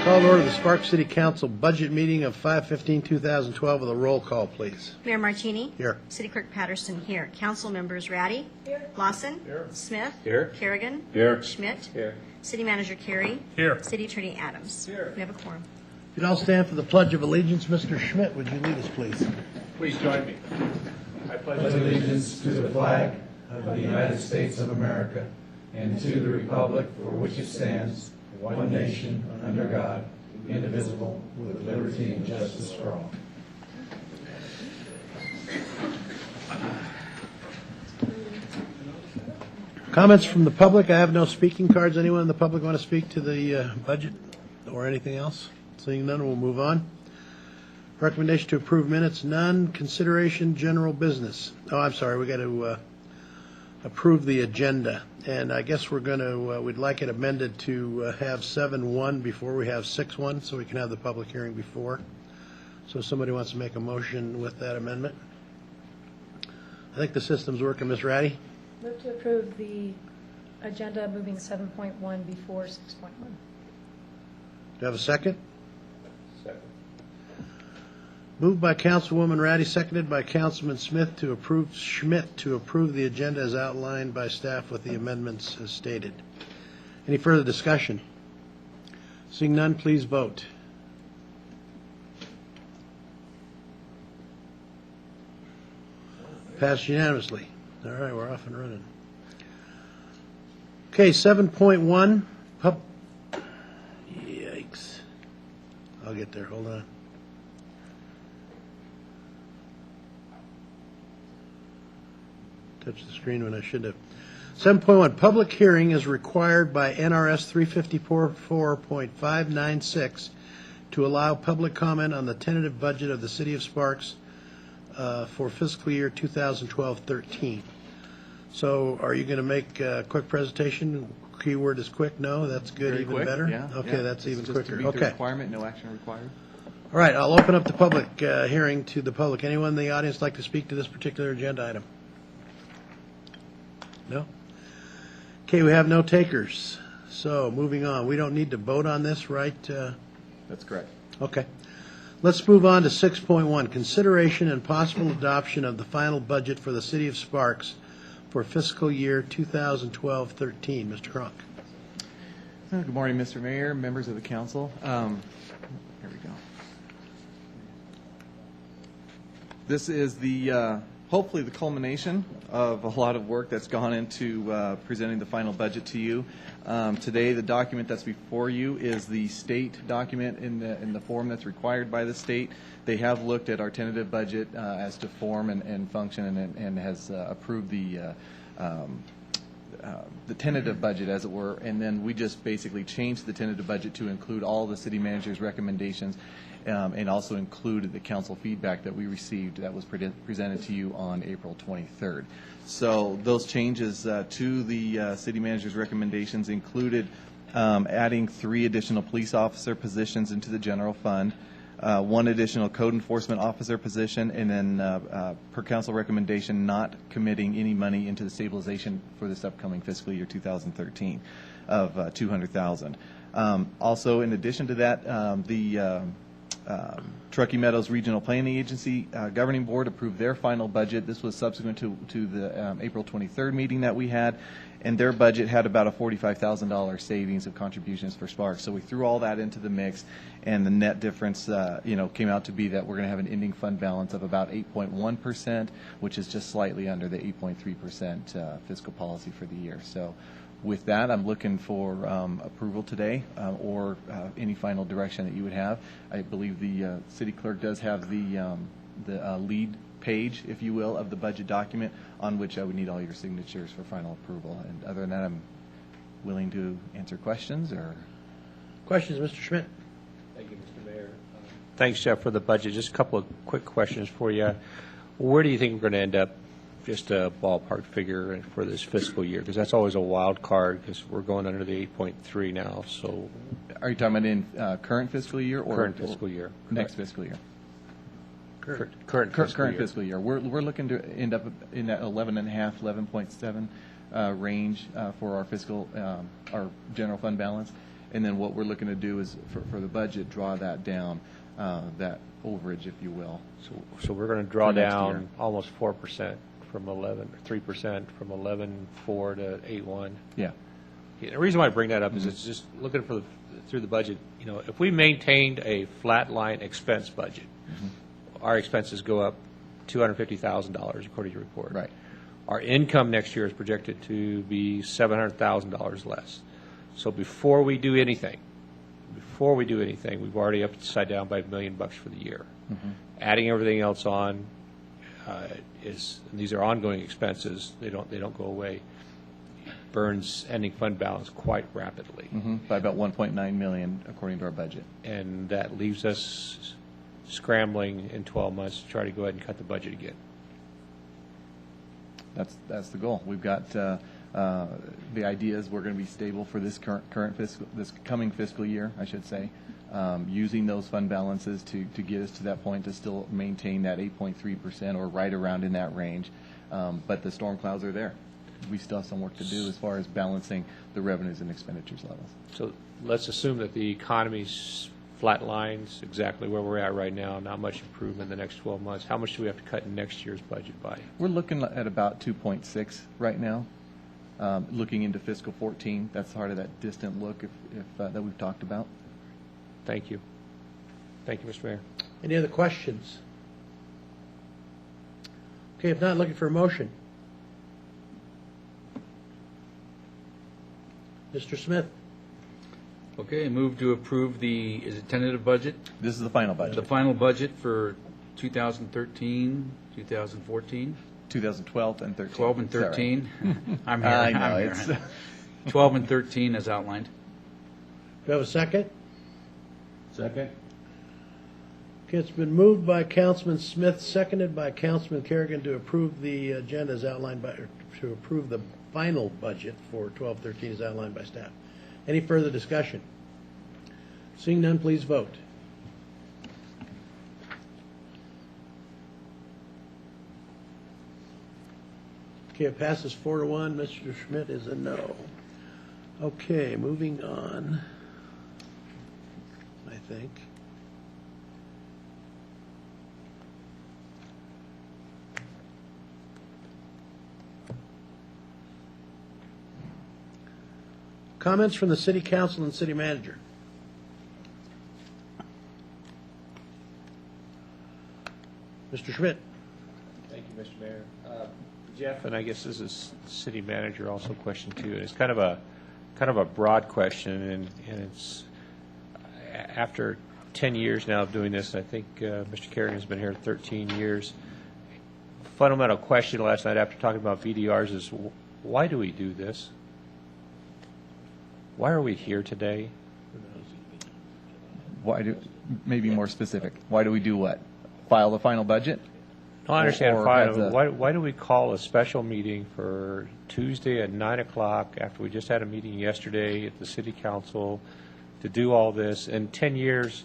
Call to order the Sparks City Council budget meeting of 5/15/2012 with a roll call, please. Mayor Martini? Here. City Clerk Patterson here. Council members Ratty? Here. Lawson? Here. Smith? Here. Kerrigan? Here. Schmidt? Here. City Manager Carey? Here. City Attorney Adams? Here. We have a quorum. If you'd all stand for the Pledge of Allegiance, Mr. Schmidt, would you lead us, please? Please join me. I pledge pledge allegiance to the flag of the United States of America and to the republic for which it stands, one nation, under God, indivisible, with liberty and justice for all. Comments from the public? I have no speaking cards. Anyone in the public want to speak to the budget or anything else? Seeing none, we'll move on. Recommendation to approve minutes, none. Consideration, general business. Oh, I'm sorry, we got to approve the agenda. And I guess we're going to, we'd like it amended to have 7-1 before we have 6-1, so we can have the public hearing before. So if somebody wants to make a motion with that amendment. I think the system's working. Ms. Ratty? Move to approve the agenda moving 7.1 before 6.1. Do you have a second? Second. Moved by Councilwoman Ratty, seconded by Councilman Smith to approve Schmidt to approve the agenda as outlined by staff with the amendments as stated. Any further discussion? Seeing none, please vote. Passed unanimously. All right, we're off and running. Okay, 7.1. Yikes. I'll get there. Hold on. Touched the screen when I should have. 7.1, public hearing is required by NRS 354.596 to allow public comment on the tentative budget of the City of Sparks for fiscal year 2012-13. So are you going to make a quick presentation? Keyword is quick? No? That's good, Very even quick, better? yeah, Okay, yeah. that's even Just quicker. to meet the Okay. requirement, no action required. All right, I'll open up the public hearing to the public. Anyone in the audience like to speak to this particular agenda item? No? Okay, we have no takers. So moving on. We don't need to vote on this, right? That's correct. Okay. Let's move on to 6.1, consideration and possible adoption of the final budget for the City of Sparks for fiscal year 2012-13. Mr. Cronk. Good morning, Mr. Mayor, members of the council. Here we go. This is the hopefully the culmination of a lot of work that's gone into presenting the final budget to you. Today, the document that's before you is the state document in the form that's required by the state. They have looked at our tentative budget as to form and function and has approved the tentative budget, as it were, and then we just basically changed the tentative budget to include all the city manager's recommendations and also included the council feedback that we received that was presented to you on April 23rd. So those changes to the city manager's recommendations included adding 3 additional police officer positions into the general fund, 1 additional code enforcement officer position, and then per council recommendation not committing any money into the stabilization for this upcoming fiscal year 2013 of $200,000. Also, in addition to that, the Truckee Meadows Regional Planning Agency Governing Board approved their final budget. This was subsequent to the April 23rd meeting that we had, and their budget had about a $45,000 savings of contributions for Sparks. So we threw all that into the mix, and the net difference, came out to be that we're going to have an ending fund balance of about 8.1%, which is just slightly under the 8.3% fiscal policy for the year. So with that, I'm looking for approval today or any final direction that you would have. I believe the city clerk does have the lead page, if you will, of the budget document on which I would need all your signatures for final approval. And other than that, I'm willing to answer questions or Questions, Mr. Schmidt? Thank you, Mr. Mayor. Thanks, Jeff, for the budget. Just a couple of quick questions for you. Where do you think we're going to end up? Just a ballpark figure for this fiscal year, because that's always a wild card, because we're going under the 8.3 now. So, are you talking about in current fiscal year or current fiscal year? Next fiscal year? Current Fiscal year. We're looking to end up in that 11.5, 11.7 range for our fiscal, our general fund balance. And then what we're looking to do is, for the budget, draw that down, that overage, if you will. So we're going to draw For next down year. almost 4% from 3% from 11.4 to 8.1. Yeah. Yeah, the reason why I bring that up is it's just looking through the budget, if we maintained a flat line expense budget, our expenses go up $250,000 according to your report. Right. Our income next year is projected to be $700,000 less. So before we do anything, we've already upside down by $1 million for the year. Adding everything else on and these are ongoing expenses. They don't go away. Burns ending fund balance quite rapidly. By about 1.9 million, according to our budget. And that leaves us scrambling in 12 months to try to go ahead and cut the budget again. That's the goal. We've got the idea is we're going to be stable for this this coming fiscal year, I should say, using those fund balances to get us to that point to still maintain that 8.3% or right around in that range. But the storm clouds are there. We still have some work to do as far as balancing the revenues and expenditures levels. So let's assume that the economy's flat lines exactly where we're at right now, not much improvement in the next 12 months. How much do we have to cut in next year's budget by? We're looking at about 2.6 right now. Looking into fiscal 14, that's part of that distant look that we've talked about. Thank you. Thank you, Mr. Mayor. Any other questions? Okay, if not, looking for a motion. Mr. Smith? Okay, move to approve is it tentative budget? This is the final The budget, final budget for 2013, 2014, 2012 and 13. 12 and Is that right? 13. I'm here. I know, I'm here. it's- 12 and 13 as outlined. Do I have a second? Second? Okay, it's been moved by Councilman Smith, seconded by Councilman Kerrigan to approve the agenda as outlined by, or to approve the final budget for 12-13 as outlined by staff. Any further discussion? Seeing none, please vote. Okay, it passes 4-1. Mr. Schmidt is a no. Okay, moving on, I think. Comments from the city council and city manager. Mr. Schmidt. Thank you, Mr. Mayor. Jeff, and I guess this is city manager also question too, and it's kind of a broad question, and it's after 10 years now of doing this, I think Mr. Kerrigan's been here 13 years. Fundamental question last night after talking about VDRs is why do we do this? Why are we here today? Maybe more specific. Why do we do what? File the final budget? No, I understand. Or Fine. have the- Why do we call a special meeting for Tuesday at 9 o'clock after we just had a meeting yesterday at the city council to do all this? In 10 years,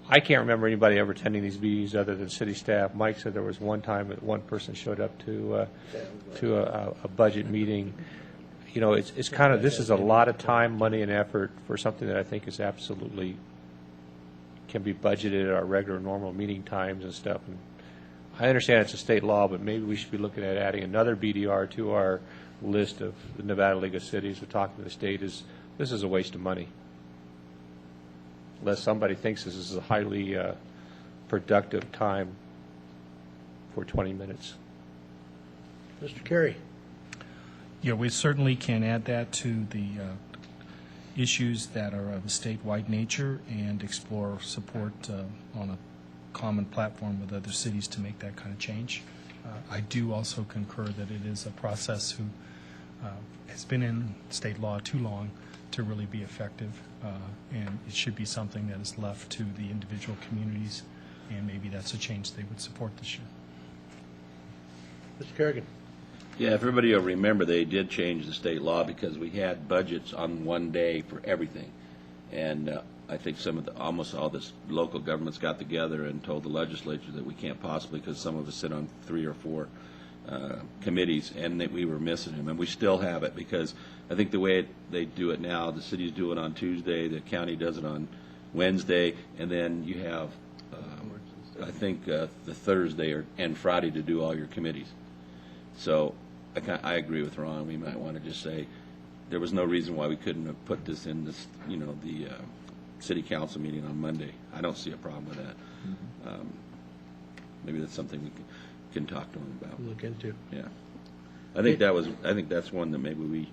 I can't remember anybody ever attending these meetings other than city staff. Mike said there was one time that one person showed up to a budget meeting. You know, it's kind of, this is a lot of time, money, and effort for something that I think is absolutely can be budgeted at our regular, normal meeting times and stuff. And I understand it's a state law, but maybe we should be looking at adding another BDR to our list of the Nevada League of Cities. We're talking to the state this is a waste of money. Unless somebody thinks this is a highly productive time for 20 minutes. Mr. Carey. Yeah, we certainly can add that to the issues that are of a statewide nature and explore support on a common platform with other cities to make that kind of change. I do also concur that it is a process who has been in state law too long to really be effective, and it should be something that is left to the individual communities, and maybe that's a change they would support this year. Mr. Kerrigan. Yeah, if everybody will remember, they did change the state law because we had budgets on one day for everything. And I think almost all the local governments got together and told the legislature that we can't possibly, because some of us sit on 3 or 4 committees, and that we were missing him, and we still have it, because I think the way they do it now, the cities do it on Tuesday, the county does it on Wednesday, and then you have, I think, the Thursday and Friday to do all your committees. So I agree with Ron. We might want to just say there was no reason why we couldn't have put this in this, the city council meeting on Monday. I don't see a problem with that. Maybe that's something we can talk to them about. Look into. Yeah. I think that's one that maybe we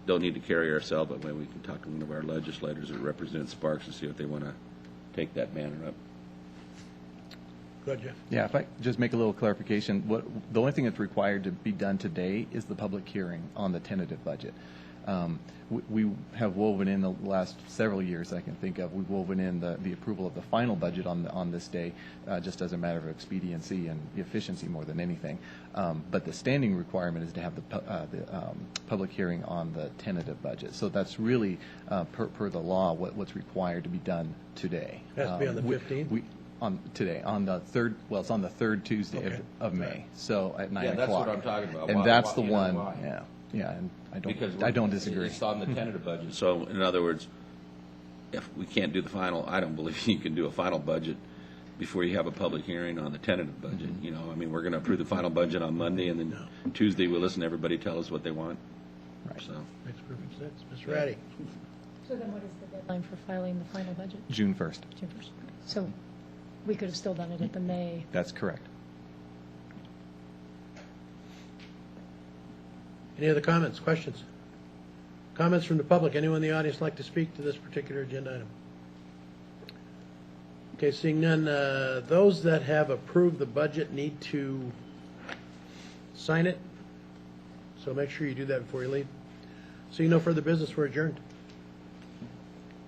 don't need to carry ourselves, but maybe we can talk to one of our legislators that represent Sparks and see if they want to take that banner up. Go ahead, Jeff. Yeah, if I just make a little clarification, the only thing that's required to be done today is the public hearing on the tentative budget. We have woven in the last several years I can think of, we've woven in the approval of the final budget on this day, just as a matter of expediency and efficiency more than anything. But the standing requirement is to have the public hearing on the tentative budget. So that's really, per the law, what's required to be done today. It has to be on the 15th? Today, on the third, well, it's on the third Tuesday Okay. of May, so at 9 o'clock. Yeah, that's what I'm talking about. And Why- that's why- the you know one, why? yeah, and Because I don't disagree. It's on the tentative budget. So in other words, if we can't do the final, I don't believe you can do a final budget before you have a public hearing on the tentative budget. I mean, we're going to approve the final budget on Monday, and then Tuesday we'll listen to everybody tell us what they want. Right. So, Makes perfect sense. Mr. Ratty? So then what is the deadline for filing the final budget? June 1st, June 1st. So we could have still done it at the May. that's correct. Any other comments, questions? Comments from the public? Anyone in the audience like to speak to this particular agenda item? Okay, seeing none, those that have approved the budget need to sign it. So make sure you do that before you leave. Seeing no further business, we're adjourned.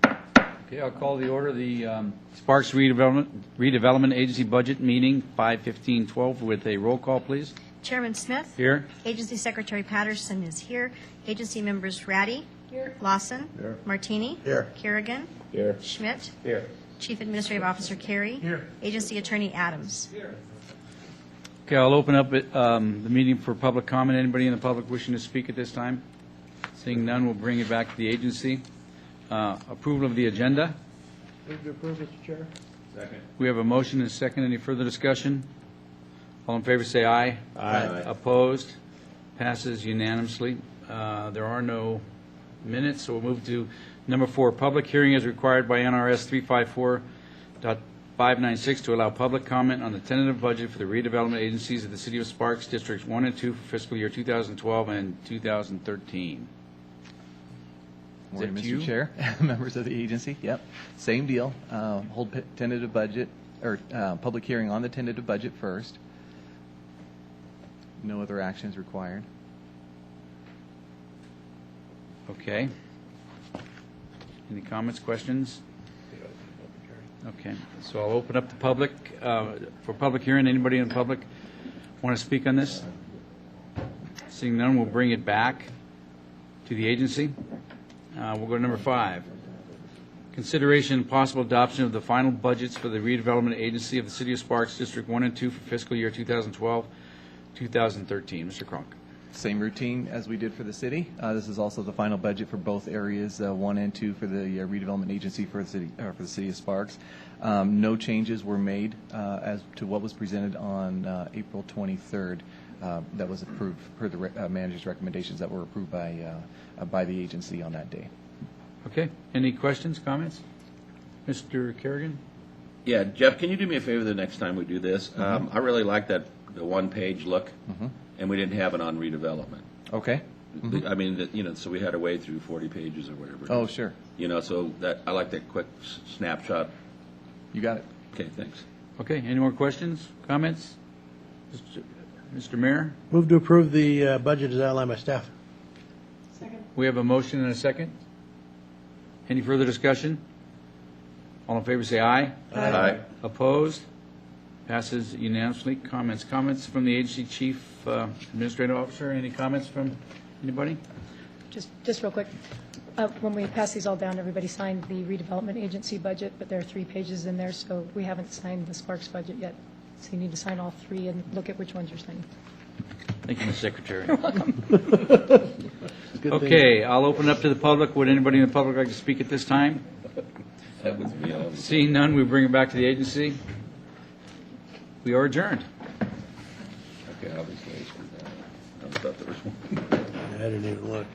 Okay, I'll call the order, the Sparks Redevelopment Agency Budget Meeting, 5/15/12, with a roll call, please. Chairman Smith. Here. Agency Secretary Patterson is here. Agency members Ratty. Here. Lawson. Here. Martini. Here. Kerrigan. Here. Schmidt. Here. Chief Administrative Officer Carey. Here. Agency Attorney Adams. Okay, I'll open up the meeting for public comment. Anybody in the public wishing to speak at this time? Seeing none, we'll bring it back to the agency. Approval of the agenda. Move to approve, Mr. Chair. Second. We have a motion and a second. Any further discussion? All in favor, say aye. Aye. Opposed? Passes unanimously. There are no minutes, so we'll move to number 4. Public hearing is required by NRS 354.596 to allow public comment on the tentative budget for the redevelopment agencies of the City of Sparks, Districts 1 and 2 for fiscal year 2012 and 2013. Morning, that you? Mr. Chair, members of the agency. Yep, same deal. Hold tentative budget, or public hearing on the tentative budget first. No other actions required. Okay. Any comments, questions? Okay, so I'll open up the public, for public hearing. Anybody in the public want to speak on this? Seeing none, we'll bring it back to the agency. We'll go to number 5. Consideration and possible adoption of the final budgets for the redevelopment agency of the City of Sparks, District 1 and 2 for fiscal year 2012, 2013. Mr. Cronk. Same routine as we did for the city. This is also the final budget for both areas, 1 and 2 for the redevelopment agency for the city of Sparks. No changes were made as to what was presented on April 23rd. That was approved per the manager's recommendations that were approved by the agency on that day. Okay, any questions, comments? Mr. Kerrigan? Yeah, Jeff, can you do me a favor the next time we do this? I really like the one-page look, and we didn't have it on redevelopment. Okay. I mean, so we had to wade through 40 pages or whatever. Oh, sure. So that I like that quick snapshot. You got it. Okay, thanks. Okay, any more questions, comments? Mr. Mayor? Move to approve the budget as outlined by staff. We have a motion and a second. Any further discussion? All in favor, say aye. Aye. Opposed? Passes unanimously. Comments? Comments from the agency chief administrative officer? Any comments from anybody? Just real quick, when we pass these all down, everybody signed the redevelopment agency budget, but there are 3 pages in there, so we haven't signed the Sparks budget yet. So you need to sign all 3 and look at which ones you're signing. Thank you, Ms. Secretary. Good thing. Okay, I'll open up to the public. Would anybody in the public like to speak at this time? That was me. I was- Seeing none, we bring it back to the agency. We are adjourned. Okay, obviously. I thought there was one. I didn't even look.